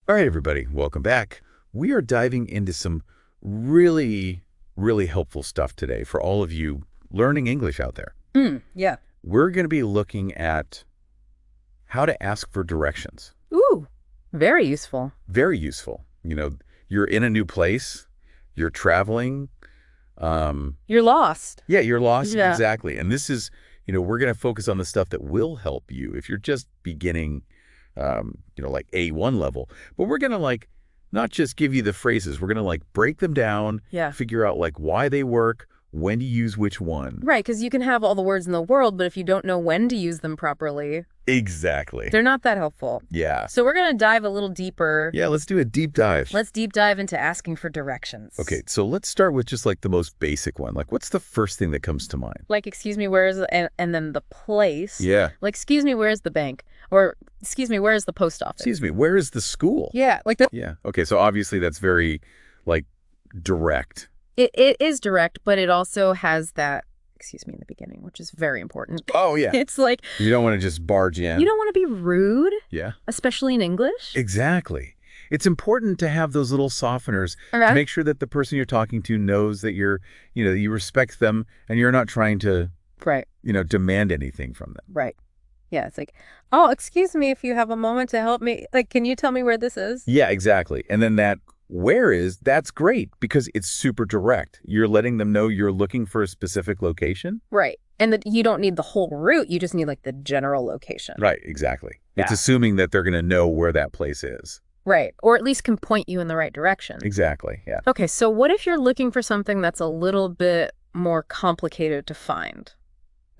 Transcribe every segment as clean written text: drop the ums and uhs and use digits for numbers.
All right, everybody, welcome back. We are diving into some really, really helpful stuff today for all of you learning English out there. Yeah. We're going to be looking at how to ask for directions. Ooh, very useful. Very useful. You're in a new place, you're traveling. You're lost. Yeah, you're lost. Yeah. Exactly. And this is, we're going to focus on the stuff that will help you if you're just beginning, like A1 level. But we're going to not just give you the phrases. We're going to break them down, Yeah. figure out why they work, when to use which one. Right, because you can have all the words in the world, but if you don't know when to use them properly, Exactly. they're not that helpful. Yeah. So we're going to dive a little deeper. Yeah, let's do a deep dive. Let's deep dive into asking for directions. Okay, so let's start with just the most basic one. What's the first thing that comes to mind? Excuse me, where is and then the place. Yeah. Excuse me, where is the bank? Or, excuse me, where is the post office? Excuse me, where is the school? Yeah, Yeah. Okay, so obviously that's very, direct. It is direct, but it also has that, excuse me, in the beginning, which is very important. Oh, yeah. It's You don't want to just barge in. you don't want to be rude. Yeah. Especially in English. Exactly. It's important to have those little softeners Okay. to make sure that the person you're talking to knows that you respect them and you're not trying to, Right. demand anything from them. Right. Yeah, it's oh, excuse me, if you have a moment to help me. Can you tell me where this is? Yeah, exactly. And then that that's great because it's super direct. You're letting them know you're looking for a specific location. Right. And that you don't need the whole route. You just need the general location. Right, exactly. It's Yeah. assuming that they're going to know where that place is. Right. Or at least can point you in the right direction. Exactly, yeah. Okay, so what if you're looking for something that's a little bit more complicated to find?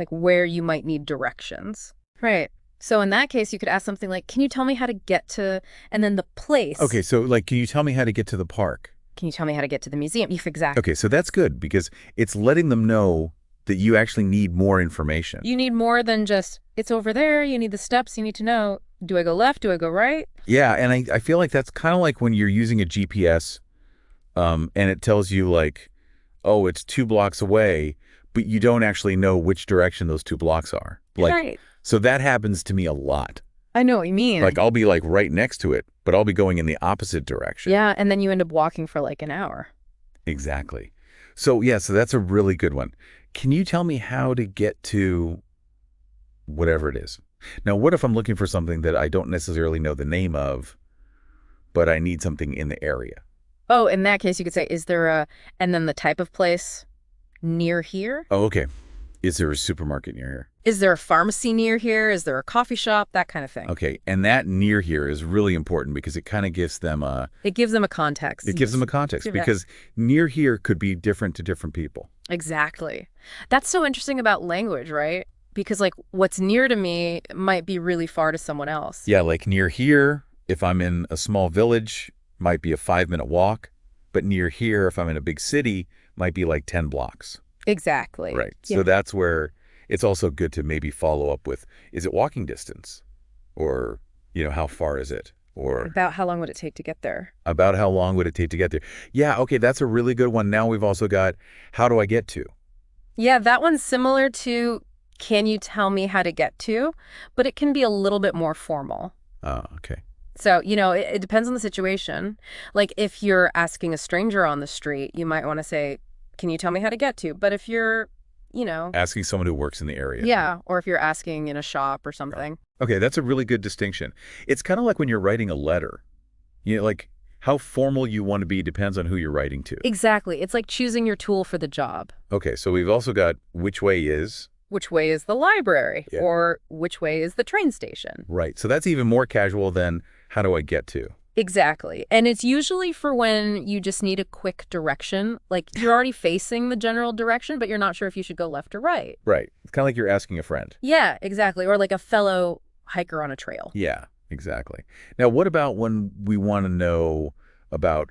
Where you might need directions. Right. So in that case, you could ask something like, can you tell me how to get to, and then the place. Okay, so can you tell me how to get to the park? Can you tell me how to get to the museum? Exactly. Okay, so that's good because it's letting them know that you actually need more information. You need more than just, it's over there, you need the steps, you need to know, do I go left, do I go right? Yeah, and I feel like that's kind of like when you're using a GPS and it tells you oh, it's 2 blocks away, but you don't actually know which direction those 2 blocks are. Right. So that happens to me a lot. I know what you mean. I'll be right next to it, but I'll be going in the opposite direction. Yeah, and then you end up walking for an hour. Exactly. So yeah, so that's a really good one. Can you tell me how to get to whatever it is? Now, what if I'm looking for something that I don't necessarily know the name of, but I need something in the area? Oh, in that case, you could say, is there and then the type of place near here? Oh, okay. Is there a supermarket near here? Is there a pharmacy near here? Is there a coffee shop? That kind of thing. Okay, and that near here is really important because it kind of gives them It gives them a context. It gives them a context Yeah. because near here could be different to different people. Exactly. That's so interesting about language, right? Because what's near to me might be really far to someone else. Yeah, near here, if I'm in a small village, might be a 5-minute walk, but near here, if I'm in a big city, might be 10 blocks. Exactly. Right. Yeah. So that's where it's also good to maybe follow up with, is it walking distance? Or, how far is it? Or About how long would it take to get there? about how long would it take to get there? Yeah, okay, that's a really good one. Now we've also got, how do I get to? Yeah, that one's similar to, can you tell me how to get to? But it can be a little bit more formal. Oh, okay. So, it depends on the situation. If you're asking a stranger on the street, you might want to say, can you tell me how to get to? But if you're, Asking someone who works in the area. yeah, or if you're asking in a shop or something. Okay, that's a really good distinction. It's kind of like when you're writing a letter. How formal you want to be depends on who you're writing to. Exactly. It's like choosing your tool for the job. Okay, so we've also got which way is. Which way is the library? Yeah. Or which way is the train station? Right, so that's even more casual than how do I get to? Exactly. And it's usually for when you just need a quick direction. You're already facing the general direction, but you're not sure if you should go left or right. Right, it's kind of like you're asking a friend. Yeah, exactly. Or a fellow hiker on a trail. Yeah, exactly. Now, what about when we want to know about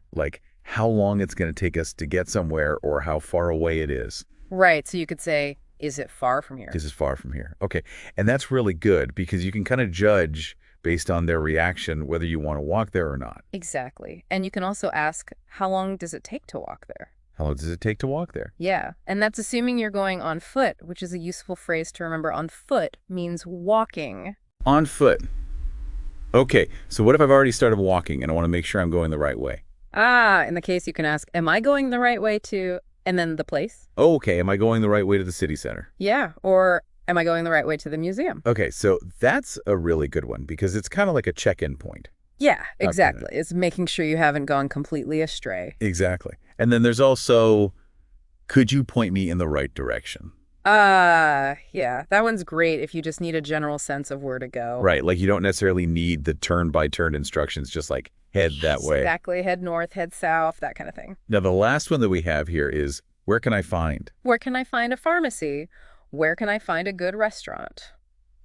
how long it's going to take us to get somewhere or how far away it is? Right. So you could say, is it far from here? This is far from here. Okay, and that's really good because you can kind of judge based on their reaction whether you want to walk there or not. Exactly. And you can also ask, how long does it take to walk there? How long does it take to walk there? Yeah. And that's assuming you're going on foot, which is a useful phrase to remember. On foot means walking. On foot. Okay, so what if I've already started walking and I want to make sure I'm going the right way? In the case you can ask, am I going the right way to, and then the place? Oh, okay, am I going the right way to the city center? Yeah, or am I going the right way to the museum? Okay, so that's a really good one because it's kind of like a check-in point. Yeah, Okay. exactly. It's making sure you haven't gone completely astray. Exactly. And then there's also, could you point me in the right direction? Yeah, that one's great if you just need a general sense of where to go. Right, like you don't necessarily need the turn-by-turn instructions, just like head that Yes, way. exactly. Head north, head south, that kind of thing. Now, the last one that we have here is, where can I find? Where can I find a pharmacy? Where can I find a good restaurant?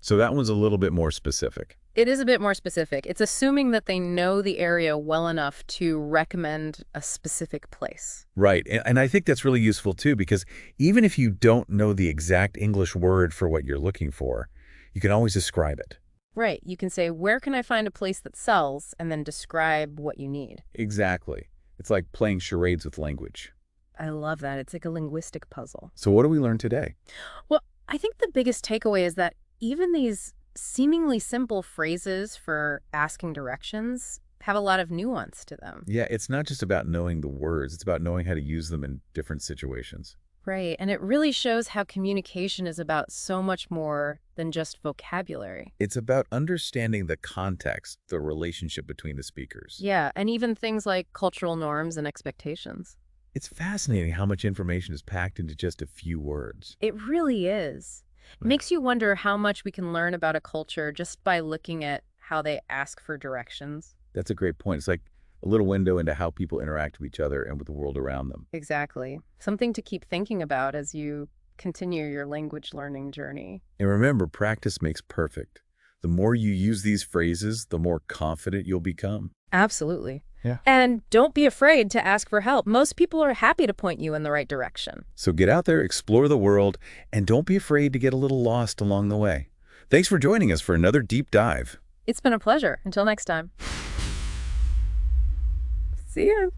So that one's a little bit more specific. It is a bit more specific. It's assuming that they know the area well enough to recommend a specific place. Right, and I think that's really useful too, because even if you don't know the exact English word for what you're looking for, you can always describe it. Right. You can say, where can I find a place that sells, and then describe what you need. Exactly. It's like playing charades with language. I love that. It's like a linguistic puzzle. So what do we learn today? Well, I think the biggest takeaway is that even these seemingly simple phrases for asking directions have a lot of nuance to them. Yeah, it's not just about knowing the words, it's about knowing how to use them in different situations. Right. And it really shows how communication is about so much more than just vocabulary. It's about understanding the context, the relationship between the speakers. Yeah. And even things like cultural norms and expectations. It's fascinating how much information is packed into just a few words. It really is. It Right. makes you wonder how much we can learn about a culture just by looking at how they ask for directions. That's a great point. It's like a little window into how people interact with each other and with the world around them. Exactly. Something to keep thinking about as you continue your language learning journey. And remember, practice makes perfect. The more you use these phrases, the more confident you'll become. Absolutely. Yeah. And don't be afraid to ask for help. Most people are happy to point you in the right direction. So get out there, explore the world, and don't be afraid to get a little lost along the way. Thanks for joining us for another deep dive. It's been a pleasure. Until next time. See ya.